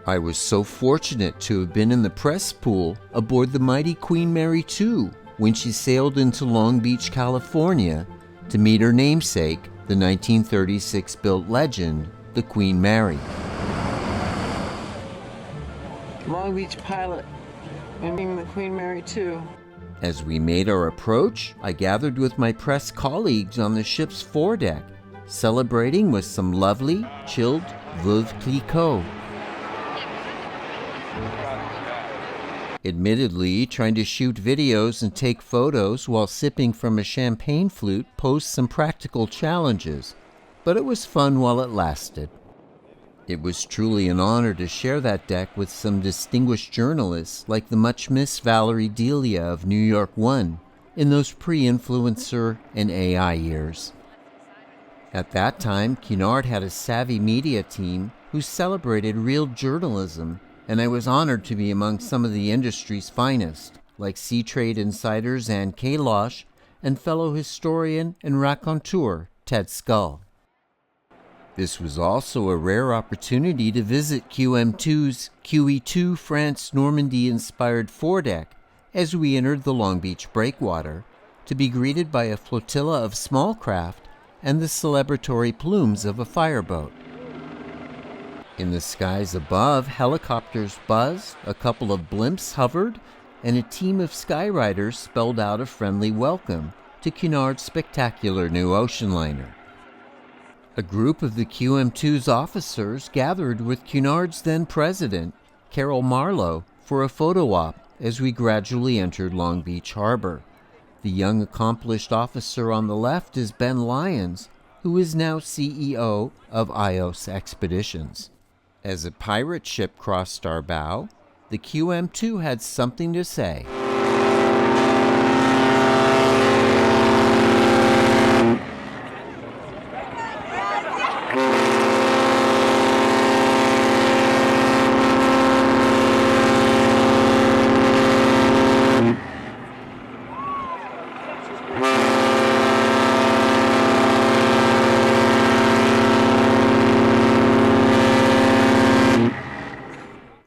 I was so fortunate to have been in the press pool aboard the mighty Queen Mary II when she sailed into Long Beach, California to meet her namesake, the 1936-built legend, the Queen Mary. Long Beach pilot, meeting the Queen Mary II. As we made our approach, I gathered with my press colleagues on the ship's foredeck, celebrating with some lovely, chilled Veuve Clicquot. Admittedly, trying to shoot videos and take photos while sipping from a champagne flute posed some practical challenges, but it was fun while it lasted. It was truly an honor to share that deck with some distinguished journalists like the much-missed Valerie Delia of New York One in those pre-influencer and AI years. At that time, Cunard had a savvy media team who celebrated real journalism, and I was honored to be among some of the industry's finest, like Sea Trade insiders Ann Kalosh and fellow historian and raconteur Ted Scull. This was also a rare opportunity to visit QM2's QE2 France Normandy-inspired foredeck as we entered the Long Beach breakwater, to be greeted by a flotilla of small craft and the celebratory plumes of a fireboat. In the skies above, helicopters buzzed, a couple of blimps hovered, and a team of skyriders spelled out a friendly welcome to Cunard's spectacular new ocean liner. A group of the QM2's officers gathered with Cunard's then president, Carol Marlowe, for a photo op as we gradually entered Long Beach Harbor. The young accomplished officer on the left is Ben Lyons, who is now CEO of IOS Expeditions. As a pirate ship crossed our bow, the QM2 had something to say.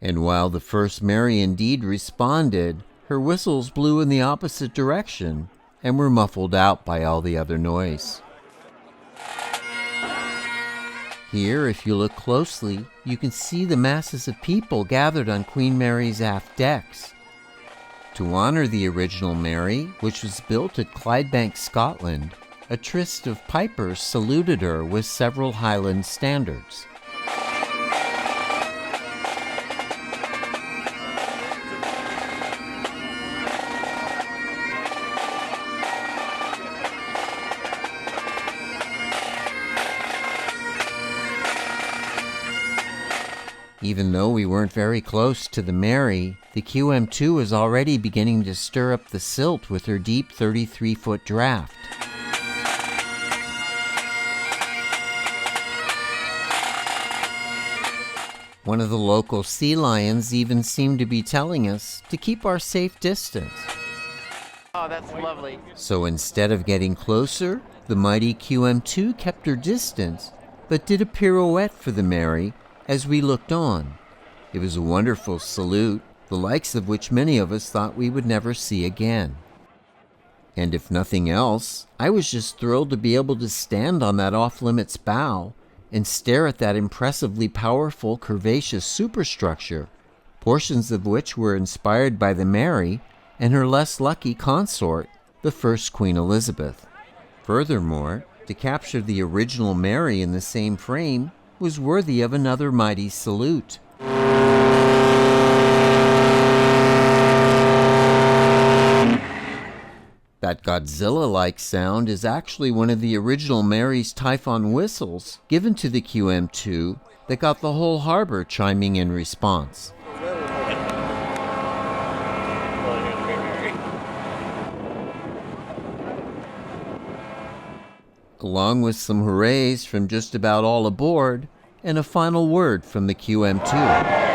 And while the First Mary indeed responded, her whistles blew in the opposite direction and were muffled out by all the other noise. Here, if you look closely, you can see the masses of people gathered on Queen Mary's aft decks. To honor the original Mary, which was built at Clydebank, Scotland, a tryst of pipers saluted her with several Highland standards. Even though we weren't very close to the Mary, the QM2 was already beginning to stir up the silt with her deep 33-foot draft. One of the local sea lions even seemed to be telling us to keep our safe distance. Oh, that's lovely. So instead of getting closer, the mighty QM2 kept her distance, but did a pirouette for the Mary as we looked on. It was a wonderful salute, the likes of which many of us thought we would never see again. And if nothing else, I was just thrilled to be able to stand on that off-limits bow and stare at that impressively powerful curvaceous superstructure, portions of which were inspired by the Mary and her less lucky consort, the first Queen Elizabeth. Furthermore, to capture the original Mary in the same frame was worthy of another mighty salute. That Godzilla-like sound is actually one of the original Mary's Typhon whistles given to the QM2 that got the whole harbor chiming in response. Along with some hoorays from just about all aboard, and a final word from the QM2.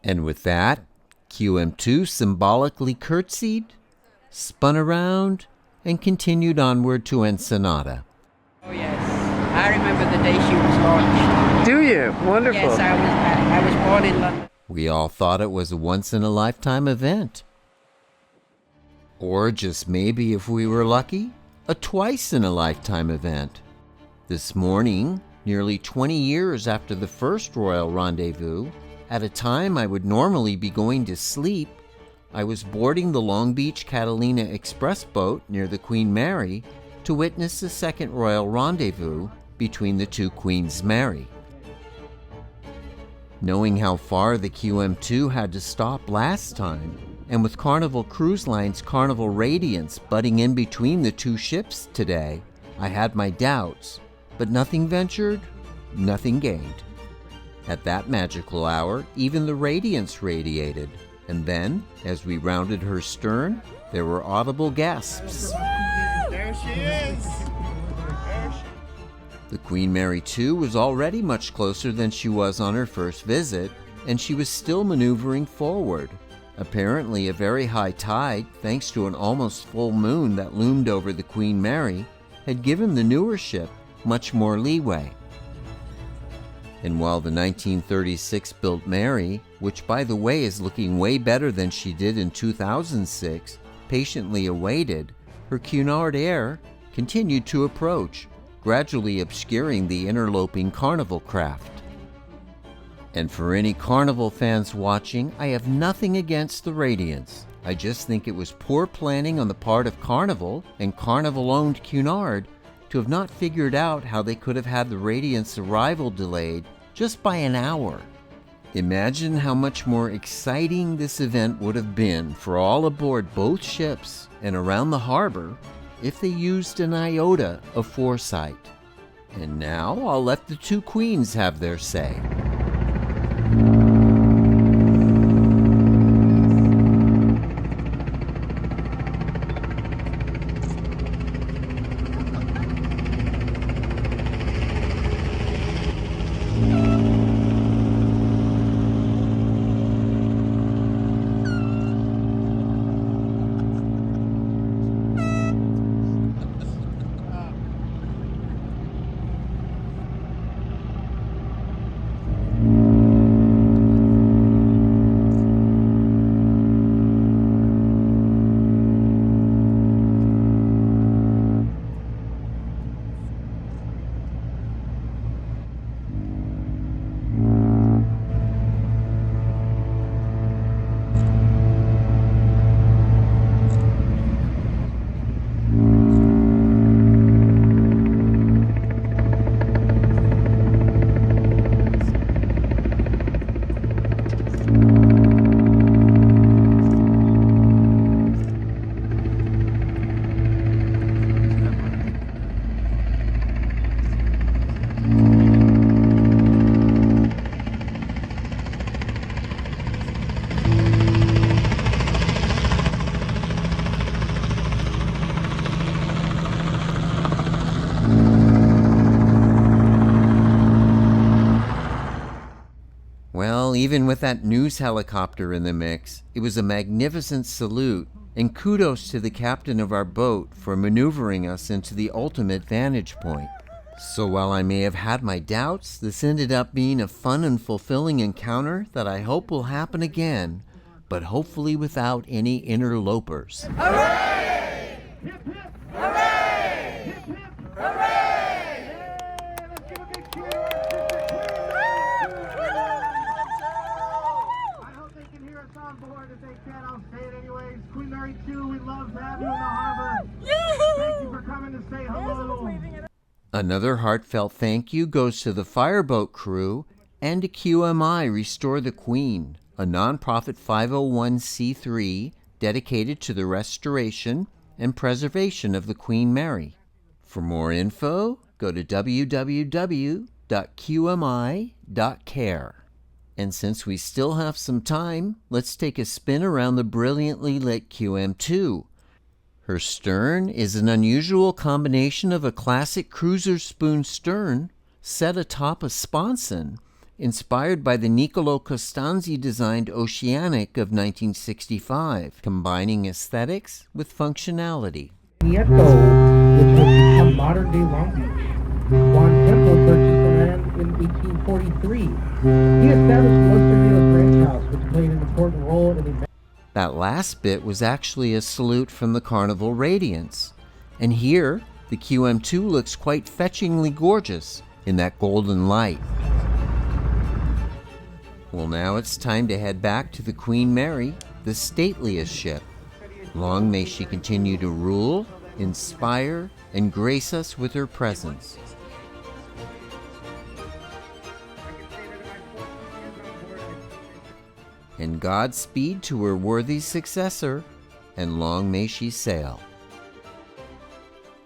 And with that, QM2 symbolically curtsied, spun around, and continued onward to Ensenada. Oh yes, I remember the day she was launched. Do you? Wonderful. Yes, I was born in London. We all thought it was a once-in-a-lifetime event. Or just maybe, if we were lucky, a twice-in-a-lifetime event. This morning, nearly 20 years after the first royal rendezvous, at a time I would normally be going to sleep, I was boarding the Long Beach Catalina Express boat near the Queen Mary to witness the second royal rendezvous between the two Queens Mary. Knowing how far the QM2 had to stop last time, and with Carnival Cruise Line's Carnival Radiance butting in between the two ships today, I had my doubts, but nothing ventured, nothing gained. At that magical hour, even the Radiance radiated, and then, as we rounded her stern, there were audible gasps. There she is! The Queen Mary 2 was already much closer than she was on her first visit, and she was still maneuvering forward. Apparently, a very high tide, thanks to an almost full moon that loomed over the Queen Mary, had given the newer ship much more leeway. And while the 1936 built Mary, which by the way is looking way better than she did in 2006, patiently awaited, her Cunard Air continued to approach, gradually obscuring the interloping Carnival craft. And for any Carnival fans watching, I have nothing against the Radiance. I just think it was poor planning on the part of Carnival and Carnival-owned Cunard to have not figured out how they could have had the Radiance arrival delayed just by an hour. Imagine how much more exciting this event would have been for all aboard both ships and around the harbor if they used an iota of foresight. And now I'll let the two queens have their say. Well, even with that news helicopter in the mix, it was a magnificent salute, and kudos to the captain of our boat for maneuvering us into the ultimate vantage point. So while I may have had my doubts, this ended up being a fun and fulfilling encounter that I hope will happen again, but hopefully without any interlopers. Hooray! Hip, hip! Hooray! Hip, hip! Hooray! Let's give a big cheer! I hope they can hear us on board. If they can't, I'll say it anyways. Queen Mary 2, we love to have you in the harbor. Thank you for coming to say hello. Another heartfelt thank you goes to the fireboat crew and to QMI Restore the Queen, a nonprofit 501c3 dedicated to the restoration and preservation of the Queen Mary. For more info, go to www.qmi.care. And since we still have some time, let's take a spin around the brilliantly lit QM2. Her stern is an unusual combination of a classic cruiser spoon stern set atop a sponson inspired by the Niccolò Costanzi-designed Oceanic of 1965, combining aesthetics with functionality. Nieto, which would become modern-day Long Beach. Juan Temple purchased the land in 1843. He established Los Cerritos Ranch House, which played an important role in the... That last bit was actually a salute from the Carnival Radiance. And here, the QM2 looks quite fetchingly gorgeous in that golden light. Well, now it's time to head back to the Queen Mary, the stateliest ship. Long may she continue to rule, inspire, and grace us with her presence. And Godspeed to her worthy successor, and long may she sail.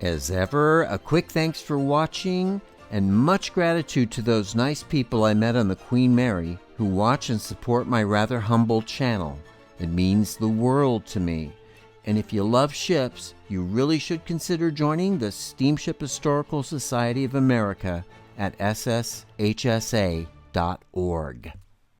As ever, a quick thanks for watching, and much gratitude to those nice people I met on the Queen Mary who watch and support my rather humble channel. It means the world to me. And if you love ships, you really should consider joining the Steamship Historical Society of America at sshsa.org.